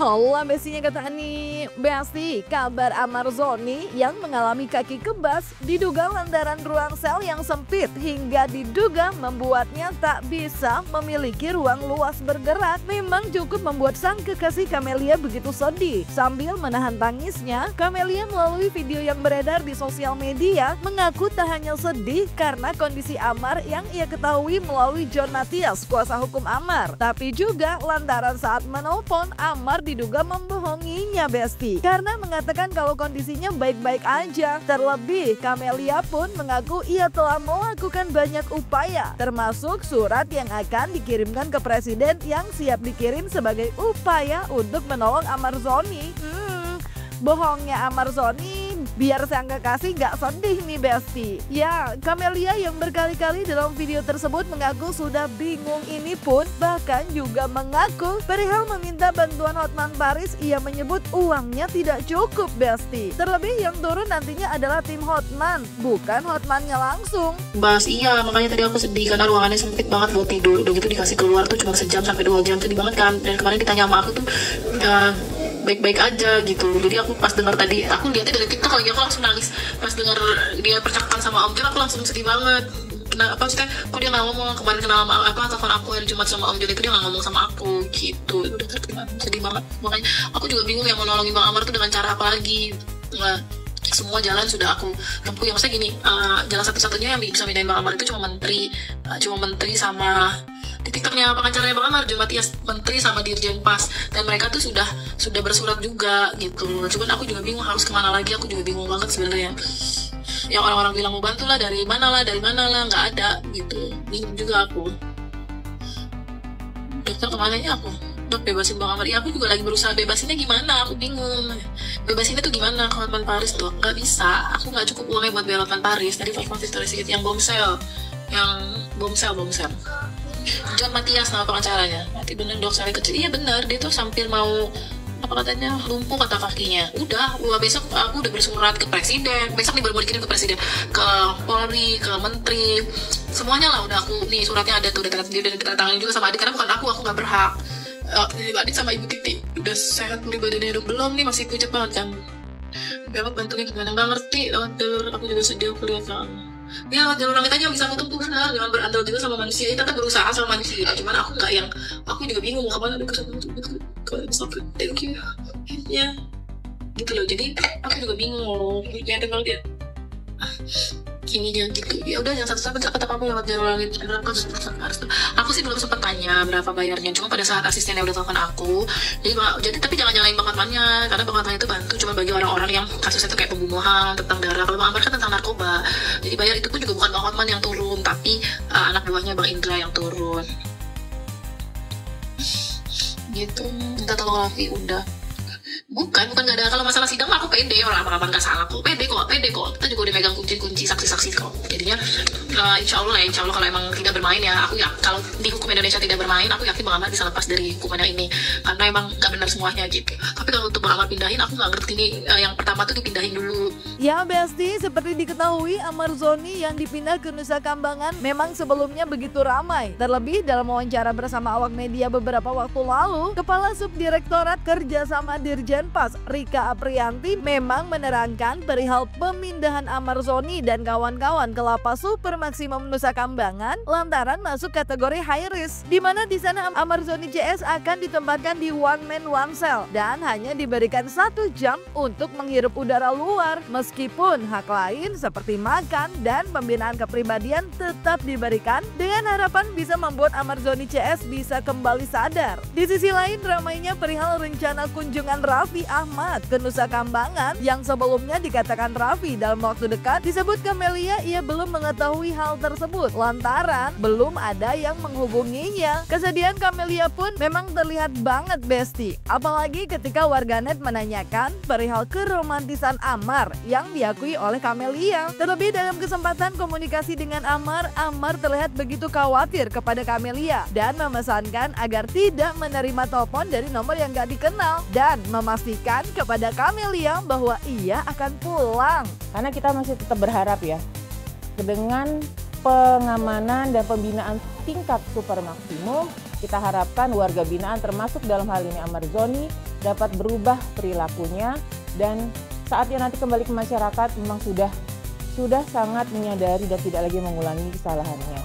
Halo Bestinya kata Ani. Besti, kabar Amar Zoni yang mengalami kaki kebas diduga lantaran ruang sel yang sempit hingga diduga membuatnya tak bisa memiliki ruang luas bergerak. Memang cukup membuat sang kekasih Camelia begitu sedih. Sambil menahan tangisnya, Camelia melalui video yang beredar di sosial media mengaku tak hanya sedih karena kondisi Amar yang ia ketahui melalui John Matias, kuasa hukum Amar, tapi juga lantaran saat menelpon Amar diduga membohonginya Besti karena mengatakan kalau kondisinya baik-baik aja. Terlebih Camelia pun mengaku ia telah melakukan banyak upaya termasuk surat yang akan dikirimkan ke presiden yang siap dikirim sebagai upaya untuk menolong Amar Zoni. Bohongnya Amar Zoni biar sang kekasih gak sedih nih Besti. Ya, Camelia yang berkali-kali dalam video tersebut mengaku sudah bingung ini pun bahkan juga mengaku perihal meminta bantuan Hotman Paris. Ia menyebut uangnya tidak cukup Besti. Terlebih yang turun nantinya adalah tim Hotman, bukan Hotmannya langsung. Bahas iya, makanya tadi aku sedih karena ruangannya sempit banget buat tidur. Udah gitu dikasih keluar tuh cuma sejam sampai 2 jam, sedih banget kan. Dan kemarin ditanya sama aku tuh baik-baik aja gitu. Jadi aku pas dengar tadi, aku lihatnya dari TikTok lagi, aku langsung nangis pas dengar dia percakapan sama Om Jun. Aku langsung sedih banget. Kenapa sih, kok dia nggak ngomong kemarin kenal sama telepon aku hari Jumat sama Om Jun itu dia nggak ngomong sama aku gitu. Udah sedih banget. Makanya aku juga bingung yang mau nolongin Bang Amar tuh dengan cara apa lagi. Nah, semua jalan sudah aku tempuh. Yang maksudnya gini, jalan satu-satunya yang bisa mindahin Bang Amar itu cuma menteri sama di TikToknya pengacaranya Bang Amar, John Matias, menteri sama Dirjen Pas, dan mereka tuh sudah bersurat juga gitu. Cuman aku juga bingung harus kemana lagi. Aku juga bingung banget sebenarnya. Yang orang-orang bilang mau bantu lah, dari mana lah, nggak ada gitu. Bingung juga aku. Dokter kemananya aku? Dok, bebasin Bang Amar. Ya aku juga lagi berusaha bebasinnya gimana, aku bingung. Bebasinnya tuh gimana ke Hotman Paris dok? Nggak bisa, aku nggak cukup uangnya buat bayar Hotman Paris. Tadi informasi sedikit yang bomsel. John Matias nama pengacaranya. Nanti bener dok, saya kecil. Iya bener, dia tuh sambil mau apa katanya lumpuh kata kakinya. Udah besok aku udah bersurat ke presiden. Besok nih baru mau dikirim ke presiden, ke Polri, ke menteri, semuanya lah. Udah aku nih suratnya ada tuh, udah ditandatangani juga sama adik karena bukan aku nggak berhak. Adik sama ibu Titi udah sehat nih badannya, udah belum nih, masih pucat banget kan. Biar bantunya gimana, nggak ngerti lewat jalur. Aku juga sedih kelihatan. Ya lewat jalur langit aja bisa nutup tuh, benar. Jangan berandal juga sama manusia. Kita kan berusaha sama manusia, cuman aku nggak yang, aku juga bingung kemana udah kesana kalau sakit. Thank you ya gitu loh. Jadi aku juga bingung kayak tinggal dia ini dia gitu. Ya udah, yang satu-satu kata kamu lewat jalur langit. Aku sih belum sempat tanya berapa bayarnya, cuma pada saat asistennya udah telepon aku. Jadi tapi jangan nyalain Bang Hotmannya, karena Bang Hotman itu bantu cuma bagi orang-orang yang kasusnya itu kayak pembunuhan, tentang darah. Kalau Bang Amar kan tentang narkoba, jadi bayar itu pun juga bukan Bang Hotman yang turun, tapi anak buahnya Bang Indra yang turun gitu. Minta tolong Raffi udah. Bukan gak ada. Kalau masalah sidang aku pede, orang apa nggak salah kok. Pede kok. Kita juga udah megang kunci saksi-saksi kok. Jadinya insya Allah kalau emang tidak bermain ya, aku ya kalau di hukum Indonesia tidak bermain, aku yakin Bang Amar bisa lepas dari hukumannya ini, karena emang nggak benar semuanya gitu. Tapi kalau untuk Bang Amar pindahin, aku nggak ngerti nih. Yang pertama tuh dipindahin dulu. Ya Besti, seperti diketahui Amar Zoni yang dipindah ke Nusa Kambangan memang sebelumnya begitu ramai. Terlebih dalam wawancara bersama awak media beberapa waktu lalu, Kepala Subdirektorat Kerjasama Dirjen Pas Rika Aprianti memang menerangkan perihal pemindahan Amar Zoni dan kawan-kawan ke Lapas Super Maksimum Nusa Kambangan lantaran masuk kategori high risk, di mana di sana Amar Zoni CS akan ditempatkan di one man one cell dan hanya diberikan 1 jam untuk menghirup udara luar, meskipun hak lain seperti makan dan pembinaan kepribadian tetap diberikan dengan harapan bisa membuat Amar Zoni CS bisa kembali sadar. Di sisi lain, ramainya perihal rencana kunjungan Raffi Ahmad ke Nusa Kambangan yang sebelumnya dikatakan Raffi dalam waktu dekat. Disebut Camelia ia belum mengetahui hal tersebut lantaran belum ada yang menghubunginya. Kesedihan Camelia pun memang terlihat banget Besti, apalagi ketika warganet menanyakan perihal keromantisan Amar yang diakui oleh Camelia. Terlebih dalam kesempatan komunikasi dengan Amar terlihat begitu khawatir kepada Camelia dan memesankan agar tidak menerima telepon dari nomor yang gak dikenal dan memastikan kepada Camelia bahwa ia akan pulang. Karena kita masih tetap berharap ya, dengan pengamanan dan pembinaan tingkat super maksimum, kita harapkan warga binaan termasuk dalam hal ini Amar Zoni dapat berubah perilakunya, dan saatnya nanti kembali ke masyarakat memang sudah sangat menyadari dan tidak lagi mengulangi kesalahannya.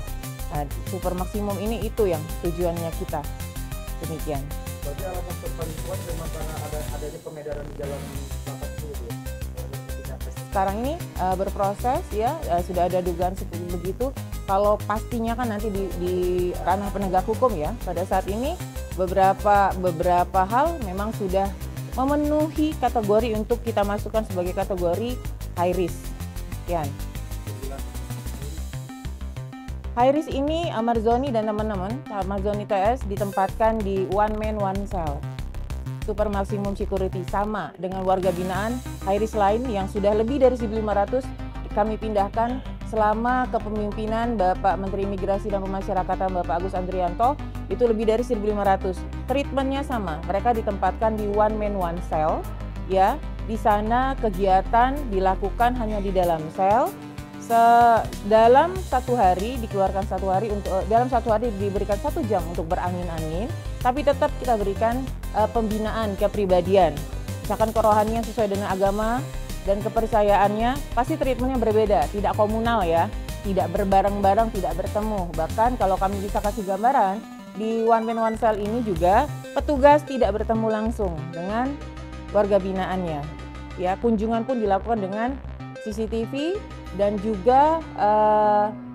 Nah, super maksimum ini itu yang tujuannya kita. Demikian. Berarti alasan terpaling kuat memang karena adanya pemedaran di jalan batas itu ya? Sekarang ini berproses ya, sudah ada dugaan seperti begitu. Kalau pastinya kan nanti di ranah penegak hukum ya. Pada saat ini beberapa hal memang sudah memenuhi kategori untuk kita masukkan sebagai kategori high risk. Sekian. High risk ini Amarzoni dan teman-teman, Amarzoni TS ditempatkan di one man one cell. Super maksimum security sama dengan warga binaan high risk lain yang sudah lebih dari 1.500 kami pindahkan selama kepemimpinan Bapak Menteri Imigrasi dan Pemasyarakatan Bapak Agus Andrianto, itu lebih dari 1.500. Treatmentnya sama, mereka ditempatkan di one man one cell ya. Di sana kegiatan dilakukan hanya di dalam sel. Dalam satu hari dikeluarkan dalam satu hari diberikan 1 jam untuk berangin-angin, tapi tetap kita berikan pembinaan kepribadian. Misalkan kerohanian sesuai dengan agama dan kepercayaannya, pasti treatmentnya berbeda, tidak komunal ya, tidak berbareng-bareng, tidak bertemu. Bahkan kalau kami bisa kasih gambaran, di one man one cell ini juga petugas tidak bertemu langsung dengan warga binaannya. Ya, kunjungan pun dilakukan dengan CCTV dan juga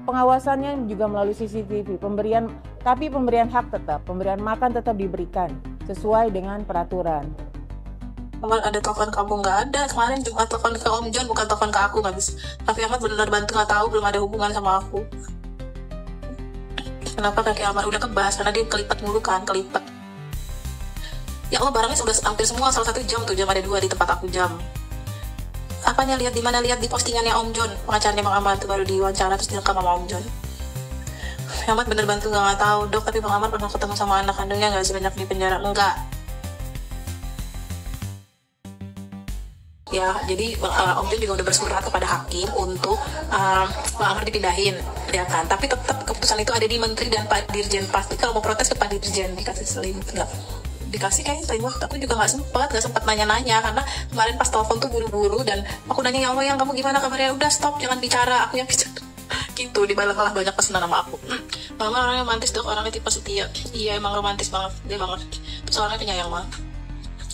pengawasannya juga melalui CCTV. Pemberian hak tetap, pemberian makan tetap diberikan sesuai dengan peraturan. Kemarin ada telepon kamu nggak ada, kemarin cuma telepon ke Om John, bukan telepon ke aku, nggak bisa. Tapi Ahmad benar bantu, nggak tahu, belum ada hubungan sama aku. Kenapa kaki Ahmad udah kebas? Karena dia kelipet mulu kan, kelipet. Ya Allah, barangnya sudah hampir semua, salah 1 jam tuh, jam ada 2 di tempat aku jam. Apanya lihat di mana, lihat di postingannya Om John, pengacaranya Bang Ahmad tuh baru diwawancara terus direkam sama Om John. Ahmad bener bantu nggak tahu dok, tapi Bang Ahmad pernah ketemu sama anak kandungnya nggak sebanyak di penjara? Enggak. Ya, jadi Om John juga udah bersurat kepada hakim untuk Bang Ahmad dipindahin, ya kan? Tapi tetap keputusan itu ada di Menteri dan Pak Dirjen. Pasti kalau mau protes ke Pak Dirjen dikasih selimut nggak? Dikasih kayaknya selimut, aku juga nggak sempat nanya-nanya karena kemarin pas telepon tuh buru-buru dan aku nanya, ya Allah yang kamu gimana kabarnya? Udah stop, jangan bicara, aku yang bicara. Gitu, dibalas banyak pesanan sama aku. Mama orangnya romantis dok, orangnya tipe setia. Iya emang romantis banget, dia banget. Terus orangnya penyayang banget.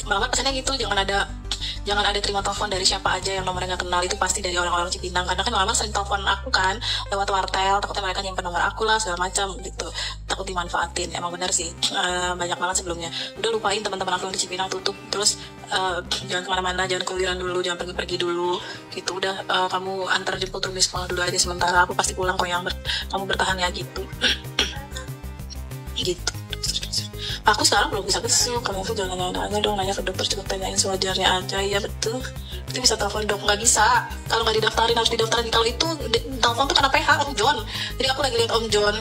Mama pesannya gitu, jangan ada terima telepon dari siapa aja yang nomornya nggak kenal, itu pasti dari orang-orang Cipinang, karena kan Mama sering telepon aku kan lewat wartel, takutnya mereka nyimpen nomor aku lah segala macam gitu, takut dimanfaatin. Emang benar sih, banyak banget sebelumnya. Udah lupain teman-teman aku yang di Cipinang, tutup, terus jangan kemana-mana, jangan keluyuran dulu, jangan pergi-pergi dulu gitu. Udah kamu antar jemput Rumi sekolah dulu aja sementara, aku pasti pulang kok, yang kamu bertahan ya gitu. Gitu. Aku sekarang belum bisa besuk, kamu tuh jangan nanya dong, nanya ke dokter, cukup tanyain sewajarnya aja. Iya betul, itu bisa telepon dok, nggak bisa kalau nggak didaftarin, harus didaftarin. Kalau itu telepon tuh kena PH Om John, jadi aku lagi lihat Om John.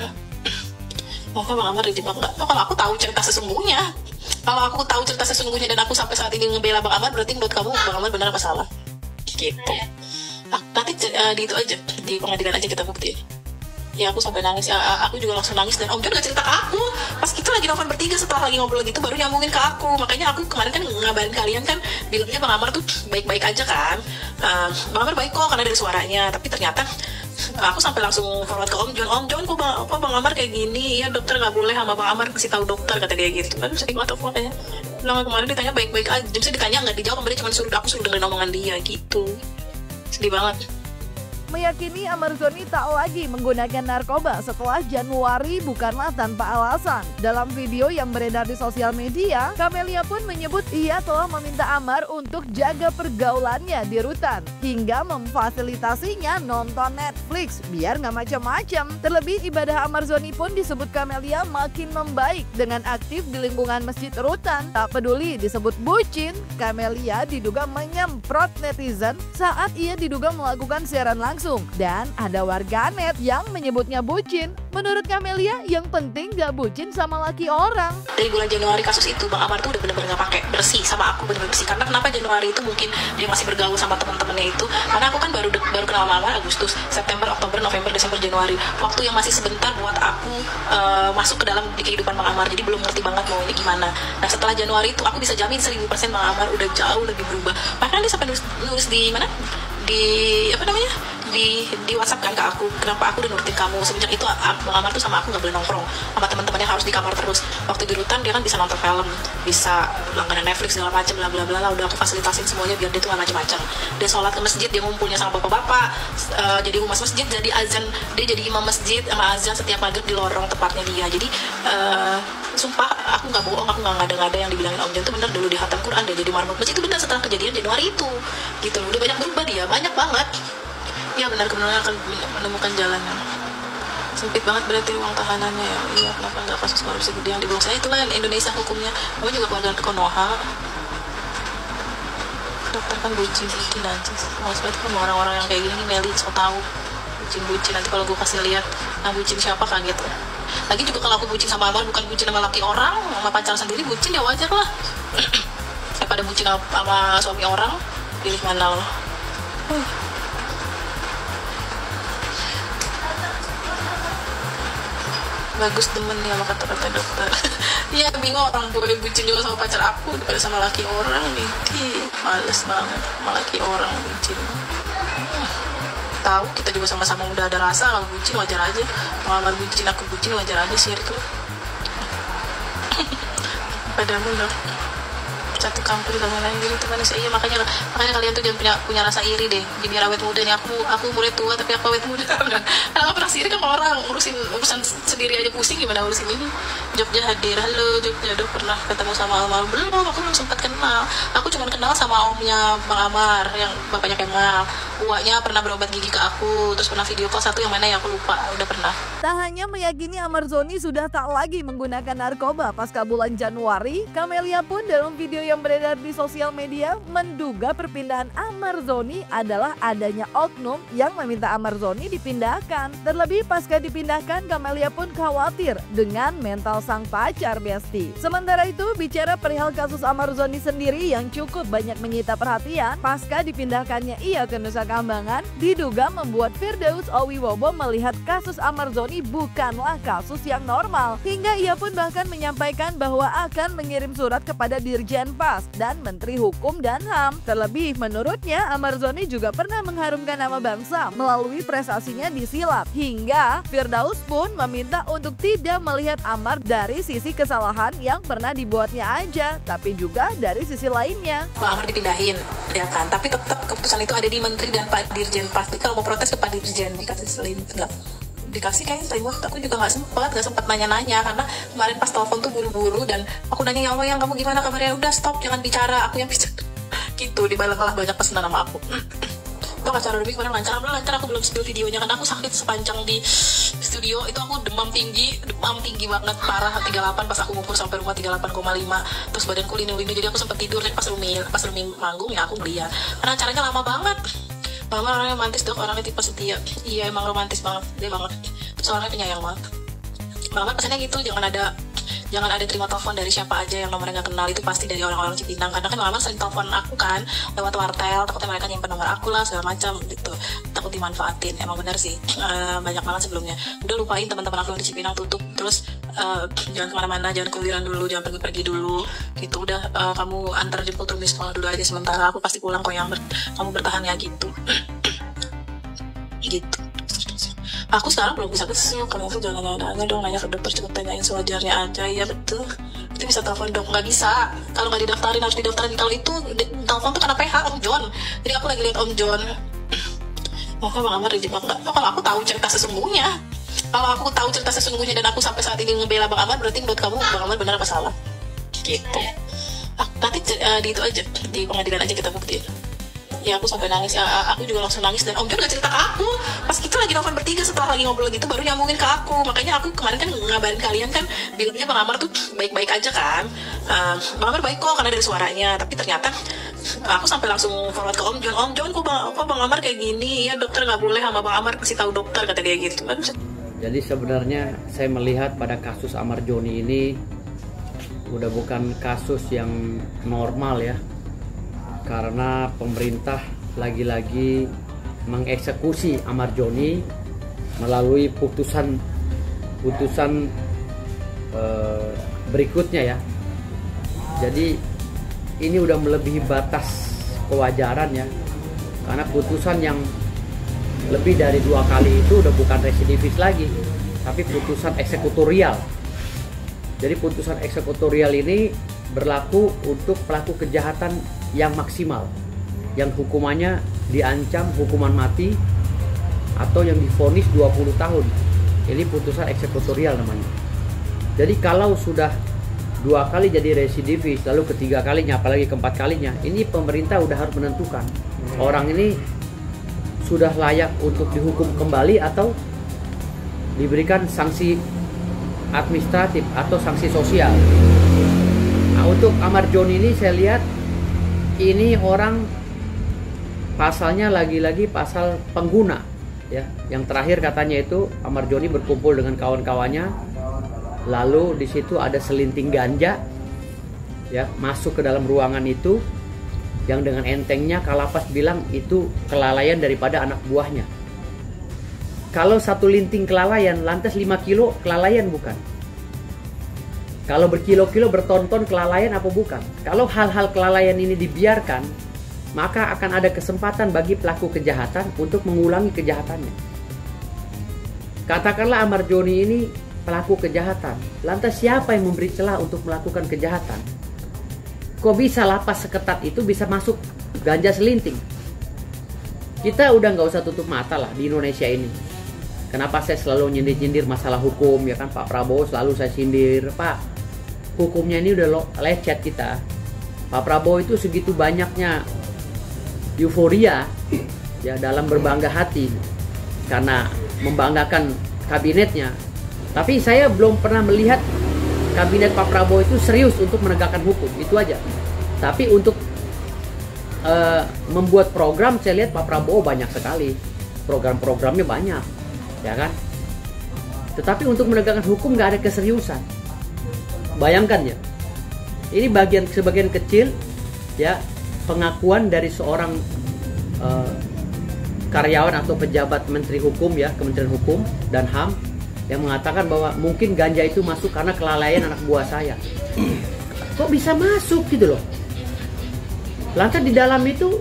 Maka Bang Amar dijebak nggak? Kalau aku tahu cerita sesungguhnya, dan aku sampai saat ini ngebela Bang Amar, berarti menurut kamu Bang Amar benar apa salah? Gitu. Nanti di itu aja, di pengadilan aja kita buktiin. Ya aku sampai nangis, ya aku juga langsung nangis, dan Om John gak cerita ke aku. Pas kita lagi nelfon bertiga, setelah lagi ngobrol gitu baru nyambungin ke aku. Makanya aku kemarin kan ngabarin kalian kan, bilangnya Bang Amar tuh baik-baik aja kan. Bang Amar baik kok karena dari suaranya, tapi ternyata aku sampai langsung forward ke Om John kok Bang Amar kayak gini? Ya dokter nggak boleh sama Bang Amar, kasih tahu dokter, kata dia gitu kan. Sering banget telepon kayaknya. Bilang kemarin ditanya baik-baik aja, bisa ditanya nggak dijawab, dia cuma aku suruh dengerin omongan dia gitu. Sedih banget. Meyakini Amarzoni tak lagi menggunakan narkoba setelah Januari bukanlah tanpa alasan. Dalam video yang beredar di sosial media, Camelia pun menyebut ia telah meminta Amar untuk jaga pergaulannya di rutan, hingga memfasilitasinya nonton Netflix biar nggak macam-macam. Terlebih ibadah Amarzoni pun disebut Camelia makin membaik dengan aktif di lingkungan masjid rutan. Tak peduli disebut bucin, Camelia diduga menyemprot netizen saat ia diduga melakukan siaran langsung berlangsung. Dan ada warganet yang menyebutnya bucin. Menurut Camelia, yang penting gak bucin sama laki orang. Dari bulan Januari kasus itu, Bang Amar tuh udah bener-bener gak pakai, bersih sama aku, bener-bener bersih. Karena kenapa Januari itu mungkin dia masih bergaul sama teman-temannya itu, karena aku kan baru kenal sama Amar Agustus, September, Oktober, November, Desember, Januari. Waktu yang masih sebentar buat aku masuk ke dalam di kehidupan Bang Amar, jadi belum ngerti banget mau ini gimana. Nah setelah Januari itu aku bisa jamin 1000% Bang Amar udah jauh lebih berubah. Bahkan dia sampai nulis di mana? Di apa namanya, di WhatsApp kan ke aku, kenapa aku udah nurutin kamu. Semenjak itu Bang Amar tuh sama aku nggak boleh nongkrong sama teman-temannya, harus di kamar terus. Waktu di Rutan dia kan bisa nonton film, bisa langganan Netflix segala macam, bla bla bla, udah aku fasilitasin semuanya biar dia tuh nggak macam-macam. Dia sholat ke masjid, dia ngumpulnya sama bapak-bapak, jadi humas masjid, jadi azan, dia jadi imam masjid sama azan setiap maghrib di lorong tempatnya dia. Jadi sumpah aku nggak bohong, aku nggak ngada-ngada yang dibilangin Om Jon tuh bener. Dulu di hatam Quran dia jadi marmut masjid itu bener, setelah kejadian Januari itu gitu. Udah banyak berubah dia, banyak banget. Ya benar, kebenaran akan menemukan jalannya. Sempit banget berarti ruang tahanannya ya. Iya, kenapa nggak kasus korupsi gede yang dibuang? Saya itulah Indonesia hukumnya. Kamu juga keluarga Konoha. Dokter kan bucin najis. Males banget kan orang-orang yang kayak gini, Meli so tau bucin. Nanti kalau gue kasih lihat, nah bucin siapa kaget. Lagi juga kalau aku bucin sama Amar, bukan bucin sama laki orang, sama pacar sendiri bucin ya wajar lah. Daripada bucin sama suami orang, pilih mana lo. Bagus demen ya sama kata-kata dokter. Iya bingung orang gue bucin juga sama pacar aku daripada sama laki orang nih. Males banget sama laki orang bucin. Tahu kita juga sama-sama udah ada rasa, kalau bucin wajar aja. Kalau bucin aku bucin wajar aja sih itu. Padamu dong. Satu kampus di tangan lain gitu manusia. Iya makanya kalian tuh jangan punya rasa iri deh. Jadi biar awet muda nih, aku murid tua tapi aku awet muda. Karena pernah iri kan orang urusan sendiri aja pusing, gimana urusin ini. Jogja hadir, halo Jogja, pernah ketemu sama almarhum belum? Aku belum sempat kenal. Aku cuma kenal sama omnya Bang Amar yang bapaknya Kemal. Uaknya pernah berobat gigi ke aku, terus pernah video call satu yang mana ya aku lupa, udah pernah. Tak hanya meyakini Amar Zoni sudah tak lagi menggunakan narkoba pasca bulan Januari, Camelia pun dalam video yang beredar di sosial media menduga perpindahan Amar Zoni adalah adanya oknum yang meminta Amar Zoni dipindahkan. Terlebih pasca dipindahkan, Camelia pun khawatir dengan mental sang pacar Besti. Sementara itu, bicara perihal kasus Amar Zoni sendiri yang cukup banyak menyita perhatian, pasca dipindahkannya ia ke Nusa Kambangan, diduga membuat Firdaus Owiwobo melihat kasus Amar Zoni bukanlah kasus yang normal. Hingga ia pun bahkan menyampaikan bahwa akan mengirim surat kepada Dirjen PAS dan Menteri Hukum dan HAM. Terlebih menurutnya Amar Zoni juga pernah mengharumkan nama bangsa melalui prestasinya di silat. Hingga Firdaus pun meminta untuk tidak melihat Amar dari sisi kesalahan yang pernah dibuatnya aja, tapi juga dari sisi lainnya. Bang Amar dipindahin, ya kan? Tapi tetap keputusan itu ada di Menteri dan Pak Dirjen PAS. Jadi kalau mau protes ke Pak Dirjen dikasih selim, enggak dikasih kayaknya selimut. Aku juga nggak sempat nanya-nanya karena kemarin pas telepon tuh buru-buru dan aku nanya, ya Allah yang kamu gimana kabarnya, udah stop jangan bicara, aku yang bicara gitu. Dibalas banyak pesanan sama aku. Itu acara Ruby kemarin lancar, aku belum spill videonya karena aku sakit sepanjang di studio itu. Aku demam tinggi banget parah, 38 pas aku ngukur sampai rumah 38,5, terus badanku linu-linu, jadi aku sempat tidur pas Rumi manggung ya aku ngeliat karena acaranya lama banget. Mama orangnya romantis dok, orangnya tipe setia. Iya emang romantis banget, dia banget. Terus orangnya penyayang banget. Mama pesannya gitu, jangan ada terima telepon dari siapa aja yang nomornya nggak kenal, itu pasti dari orang-orang Cipinang. Karena kan Mama sering telepon aku kan lewat wartel, takutnya mereka nyimpen nomor aku lah segala macam gitu, takut dimanfaatin. Emang benar sih, banyak banget sebelumnya. Udah lupain teman-teman aku yang di Cipinang, tutup. Terus jangan kemana-mana, jangan keluyuran dulu, jangan pergi-pergi dulu gitu. Udah kamu antar jemput Rumi sekolah dulu aja sementara, aku pasti pulang kok, yang kamu bertahan ya gitu. Gitu. Aku sekarang belum bisa kesel, kamu tuh jangan nanya dong, nanya ke dokter, cukup tanyain sewajarnya aja. Iya betul, itu bisa telepon dong, nggak bisa kalau nggak didaftarin, harus didaftarin. Kalau itu telepon tuh karena PH Om Jon, jadi aku lagi lihat Om Jon. Oh Bang Amar dijebak nggak? Oh kalau aku tahu cerita sesungguhnya, dan aku sampai saat ini ngebela Bang Amar, berarti menurut kamu Bang Amar benar apa salah? Gitu. Nanti di itu aja, di pengadilan aja kita buktiin. Ya aku sampai nangis, aku juga langsung nangis, dan Om Jon gak cerita ke aku. Pas kita lagi nelfon bertiga setelah lagi ngobrol gitu baru nyambungin ke aku. Makanya aku kemarin kan ngabarin kalian kan, bilangnya Bang Amar tuh baik-baik aja kan. Bang Amar baik kok karena dari suaranya, tapi ternyata Aku sampai langsung forward ke Om John, kok Bang Amar kayak gini? Ya dokter nggak boleh, sama Bang Amar kasih tahu dokter, kata kayak gitu kan. Jadi sebenarnya saya melihat pada kasus Amar Joni ini udah bukan kasus yang normal ya, karena pemerintah lagi-lagi mengeksekusi Amar Joni melalui putusan berikutnya ya. Jadi ini udah melebihi batas kewajaran ya, karena putusan yang lebih dari 2 kali itu udah bukan residivis lagi, tapi putusan eksekutorial. Jadi putusan eksekutorial ini berlaku untuk pelaku kejahatan yang maksimal, yang hukumannya diancam hukuman mati atau yang divonis 20 tahun. Ini putusan eksekutorial namanya. Jadi kalau sudah 2 kali jadi residivis, lalu ketiga kalinya, apalagi keempat kalinya, ini pemerintah udah harus menentukan orang ini sudah layak untuk dihukum kembali atau diberikan sanksi administratif atau sanksi sosial. Nah, untuk Amar Joni ini saya lihat ini orang pasalnya lagi-lagi pasal pengguna ya. Yang terakhir katanya itu Amar Joni berkumpul dengan kawan-kawannya, lalu di situ ada selinting ganja ya, masuk ke dalam ruangan itu, yang dengan entengnya Kalapas bilang itu kelalaian daripada anak buahnya. Kalau 1 linting kelalaian, lantas 5 kilo kelalaian bukan? Kalau berkilo-kilo, berton-ton kelalaian apa bukan? Kalau hal-hal kelalaian ini dibiarkan, maka akan ada kesempatan bagi pelaku kejahatan untuk mengulangi kejahatannya. Katakanlah Amar Joni ini pelaku kejahatan, lantas siapa yang memberi celah untuk melakukan kejahatan? Kok bisa lapas seketat itu bisa masuk ganja selinting? Kita udah nggak usah tutup mata lah di Indonesia ini. Kenapa saya selalu nyindir-nyindir masalah hukum ya kan? Pak Prabowo selalu saya sindir, Pak, hukumnya ini udah lecet kita. Pak Prabowo itu segitu banyaknya euforia ya dalam berbangga hati karena membanggakan kabinetnya. Tapi saya belum pernah melihat kabinet Pak Prabowo itu serius untuk menegakkan hukum, itu aja. Tapi untuk membuat program, saya lihat Pak Prabowo banyak sekali. Program-programnya banyak, ya kan? Tetapi untuk menegakkan hukum nggak ada keseriusan. Bayangkan ya, ini sebagian kecil ya pengakuan dari seorang karyawan atau pejabat Menteri Hukum ya, Kementerian Hukum dan HAM, yang mengatakan bahwa mungkin ganja itu masuk karena kelalaian anak buah saya. Kok bisa masuk gitu loh? Lantas di dalam itu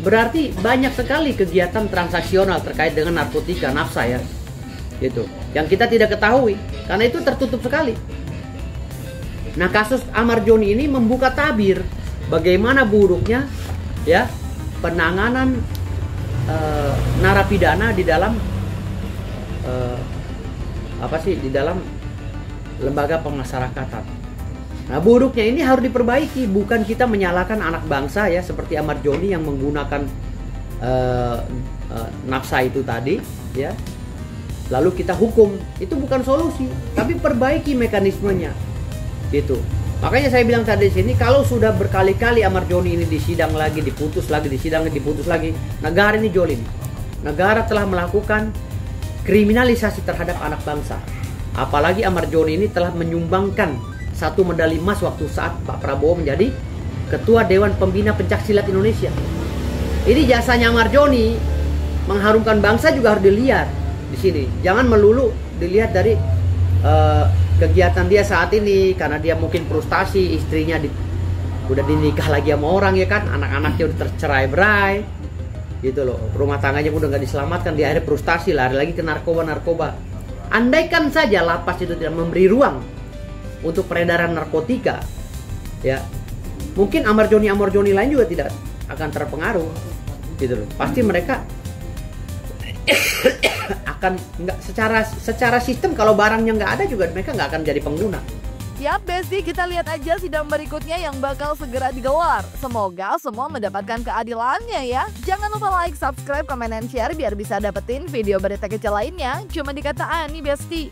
berarti banyak sekali kegiatan transaksional terkait dengan narkotika, nafsa ya, gitu. Yang kita tidak ketahui karena itu tertutup sekali. Nah, kasus Amar Joni ini membuka tabir bagaimana buruknya ya penanganan narapidana di dalam di dalam lembaga pemasyarakatan. Nah, buruknya ini harus diperbaiki, bukan kita menyalahkan anak bangsa ya seperti Amar Joni yang menggunakan nafsa itu tadi ya. Lalu kita hukum, itu bukan solusi, tapi perbaiki mekanismenya. Gitu. Makanya saya bilang tadi di sini, kalau sudah berkali-kali Amar Joni ini disidang lagi, diputus lagi, disidang lagi, diputus lagi, negara ini jolim. Negara telah melakukan kriminalisasi terhadap anak bangsa. Apalagi Amar Joni ini telah menyumbangkan 1 medali emas waktu saat Pak Prabowo menjadi Ketua Dewan Pembina Pencaksilat Indonesia. Ini jasanya Amar Joni mengharumkan bangsa juga harus dilihat di sini. Jangan melulu dilihat dari kegiatan dia saat ini, karena dia mungkin frustasi, istrinya udah dinikah lagi sama orang ya kan, anak-anaknya udah tercerai-berai gitu loh, rumah tangganya udah nggak diselamatkan, dia akhirnya frustasi, lari lagi ke narkoba. Andaikan saja lapas itu tidak memberi ruang untuk peredaran narkotika ya, mungkin Amar Joni lain juga tidak akan terpengaruh gitu loh. Pasti mereka akan nggak secara sistem, kalau barangnya nggak ada juga mereka nggak akan jadi pengguna. Yap Besti, kita lihat aja sidang berikutnya yang bakal segera digelar. Semoga semua mendapatkan keadilannya ya. Jangan lupa like, subscribe, komen, dan share biar bisa dapetin video berita kecil lainnya cuma di Kata Ani Besti.